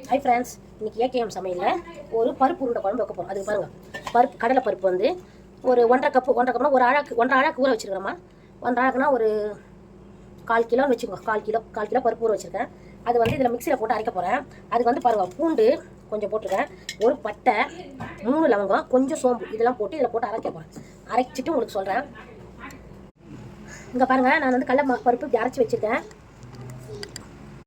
Hi friends, இன்றைக்கி AKM சமையலில் ஒரு பருப்பு உருண்டை குழம்பு வைக்க போகிறோம். அதுக்கு பாருங்கள், பருப்பு கடலை பருப்பு வந்து ஒரு 1.5 கப்னா ஒரு அழகு 1.5 அழகு ஊற வச்சுருக்கிறோமா. 1.5 அழகுனா ஒரு 1/4 கிலோன்னு வச்சுக்கோங்க. 1/4 கிலோ பருப்பு ஊற வச்சுருக்கேன். அது வந்து இதில் மிக்சியில் போட்டு அரைக்க போகிறேன். அதுக்கு வந்து பாருங்கள், பூண்டு கொஞ்சம் போட்டிருக்கேன், ஒரு பட்டை, 3 லவங்கம், கொஞ்சம் சோம்பு, இதெல்லாம் போட்டு இதில் போட்டு அரைக்க போகிறேன். அரைச்சிட்டு உங்களுக்கு சொல்கிறேன். இங்கே பாருங்கள், நான் வந்து கடலை பருப்பு இப்படி அரைச்சி வச்சுருக்கேன்.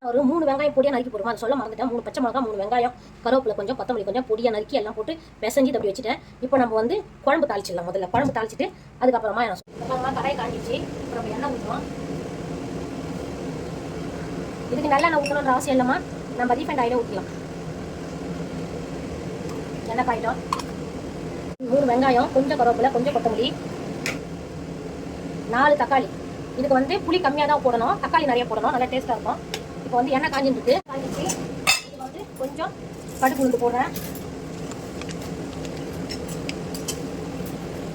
ஒரு 3 வெங்காயம் பொடியாக நறுக்கி போடுவோம். அதை சொல்ல மறந்துட்டேன். 3 பச்சை மிளகா, 3 வெங்காயம், கருவேப்பிலை கொஞ்சம், கொத்தமல்லி கொஞ்சம் பொடியாக நறுக்கி எல்லாம் போட்டு பிசைஞ்சு அப்படி வச்சுட்டேன். இப்போ நம்ம வந்து குழம்பு தாளிச்சிடலாம். முதல்ல குழம்பு தாளிச்சிட்டு அதுக்கப்புறமா என்ன சொல்லுங்கள், கடாயை காஞ்சிச்சு. இப்போ நம்ம எண்ணெய் ஊற்றுவோம். இதுக்கு நல்லெண்ணெய் ஊற்றணுன்ற அவசியம் இல்லைம்மா, நம்ம ரீஃபைண்ட் ஆயிலே ஊற்றலாம். எண்ணெய் காயிட்டோம். 3 வெங்காயம், கொஞ்சம் கருவேப்பிலை, கொஞ்சம் கொத்தமல்லி, 4 தக்காளி. இதுக்கு வந்து புளி கம்மியாக தான் போடணும், தக்காளி நிறைய போடணும், நல்லா டேஸ்ட்டாக இருக்கும். இப்போ வந்து எண்ணெய் காஞ்சிட்டு காஞ்சிச்சு. இது வந்து கொஞ்சம் கடுகு உளுந்து போடுறேன்,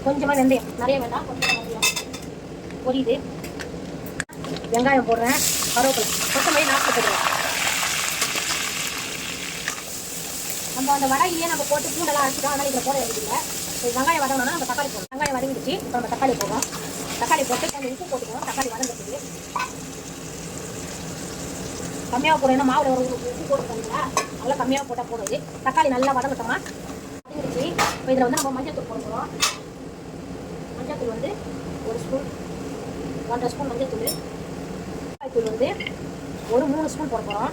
கொஞ்சமாக வெந்தயம், நிறைய வேண்டாம், கொஞ்சமாக வெந்தயம் பொரியுது. வெங்காயம் போடுறேன், கருவேப்பிலை, கொத்தமல்லி நாட்டு போடுறேன். நம்ம அந்த வடையிலேயே நம்ம போட்டு பூண்டெல்லாம் அரைச்சிட்டோம், அதனால் இதில் போட வேண்டியதில்லை. வெங்காயம் வதங்கினா நம்ம தக்காளி போடணும். வெங்காயம் வதங்கிடுச்சு. இப்போ நம்ம தக்காளி போடுறோம். தக்காளி போட்டு கொஞ்சம் உப்பு போட்டுக்கணும். தக்காளி வதங்கிறதுக்கு கம்மியாக போடுறேன்னா மாவில் ஒரு உப்பு போட்டுக்கோங்களா, நல்லா கம்மியாக போட்டால் போடுது. தக்காளி நல்லா வதங்கட்டோமா, வதங்கிடுச்சு. இப்போ இதில் வந்து நம்ம மஞ்சள் தூள் போடுறோம். மஞ்சள் தூள் வந்து 1 ஸ்பூன், 1.5 ஸ்பூன் மஞ்சள் தூள். மிளகாய் தூள் வந்து ஒரு 3 ஸ்பூன் போட போகிறோம்.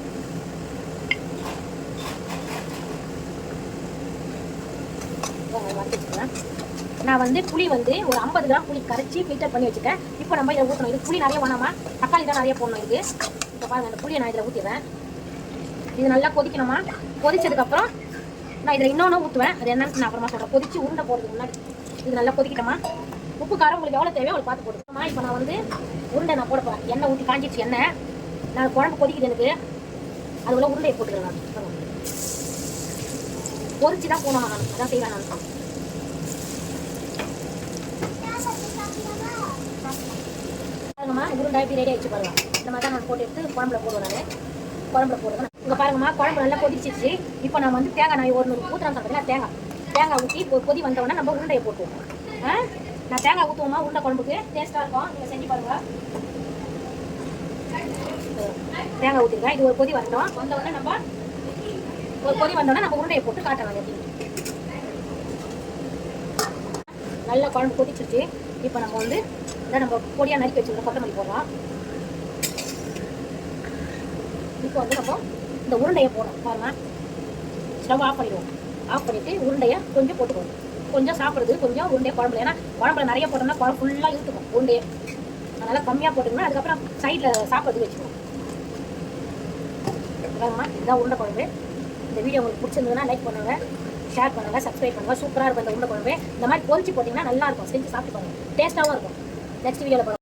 வதக்கிச்சுக்கிறேன். நான் வந்து புளி வந்து ஒரு 50 கிராம் புளி கரைச்சி ஃபில்டர் பண்ணி வச்சுட்டேன். இப்போ நம்ம இதை ஊற்றணும். இது புளி நிறைய வேணாமா, தக்காளி தான் நிறைய போடணும். இது இப்போ பாருங்கள், அந்த புளியை நான் இதில் ஊற்றிடுறேன். இது நல்லா கொதிக்கணுமா. கொதிச்சதுக்கப்புறம் நான் இதில் இன்னொன்று ஊற்றுவேன். அது என்னன்னு நான் அப்புறமா சொல்கிறேன். கொதிச்சு உருண்டை போடுறதுக்கு முன்னாடி இது நல்லா கொதிக்கிட்டோமா. உப்பு காரம் உங்களுக்கு எவ்வளோ தேவையோ அவளுக்கு பார்த்து போட்டுக்கணுமா. இப்போ நான் வந்து உருண்டை நான் போட போகிறேன். எண்ணெய் ஊற்றி காஞ்சிச்சு எண்ணெய். நான் குழம்பு கொதிக்குது எனக்கு, அதுக்குள்ள உருண்டையை போட்டுக்கிறேன். நான் பொரிச்சு தான் போனோம், நான் அதான் செய்வேன். நான் பாருங்கம்மா, உருண்டை எப்படி ரெடி ஆகிடுச்சு பாருங்கள். இந்த மாதிரி தான் நான் போட்டு எடுத்து குழம்புல போடுவேன். நான் குழம்புல போடுவேன். இங்கே பாருங்கம்மா, குழம்பு நல்லா கொதிச்சிச்சு. இப்போ நான் வந்து தேங்காய் நான் ஒரு ஊற்றுறேன் சொல்கிறேன். தேங்காய் ஊற்றி கொதி வந்தவொடனே நம்ம உருண்டையை போட்டுவோம். நான் தேங்காய் ஊற்றுவோமா உருண்டை குழம்புக்கு டேஸ்ட்டாக இருக்கும். நீங்கள் செஞ்சு பாருங்கள். தேங்காய் ஊற்றிருக்கேன். இது ஒரு கொதி வரட்டும். வந்தவொடனே நம்ம ஒரு கொதி வந்தோடனே நம்ம உருண்டையை போட்டு காட்டலாம். எப்படி நல்லா குழம்பு கொதிச்சிருச்சு. இப்போ நம்ம வந்து இதை நம்ம பொடியாக நறுக்கி வச்சுருக்கோம், கொத்தமல்லி போடுறோம். இப்போ வந்து நம்ம இந்த உருண்டையை போடுறோம். பாருங்கள், ஸ்டவ் ஆஃப் பண்ணிடுவோம். ஆஃப் பண்ணிவிட்டு உருண்டையை கொஞ்சம் போட்டுக்கோங்க. கொஞ்சம் சாப்பிட்றது கொஞ்சம் உருண்டையை குழம்புல, ஏன்னா குழம்புல நிறைய போட்டோம்னா குழம்பு ஃபுல்லாக இழுத்துக்கும் உருண்டையை. அதனால் கம்மியாக போட்டுக்கணும். அதுக்கப்புறம் சைடில் சாப்பிட்றது வச்சுக்கணும். பாருங்கம்மா, இதுதான் உருண்டை குழம்பு. இந்த வீடியோ உங்களுக்கு பிடிச்சிருந்ததுன்னா லைக் பண்ணுங்கள், ஷேர் பண்ணுங்கள், சப்ஸ்கிரைப் பண்ணுங்கள். சூப்பராக இருக்கும் இந்த உருண்டை குழம்பு. இந்த மாதிரி பொரிச்சு போட்டிங்கன்னா நல்லாயிருக்கும். செஞ்சு சாப்பிட்டு பாருங்கள், டேஸ்ட்டாகவும் இருக்கும். நெக்ஸ்ட் வீடியோவில்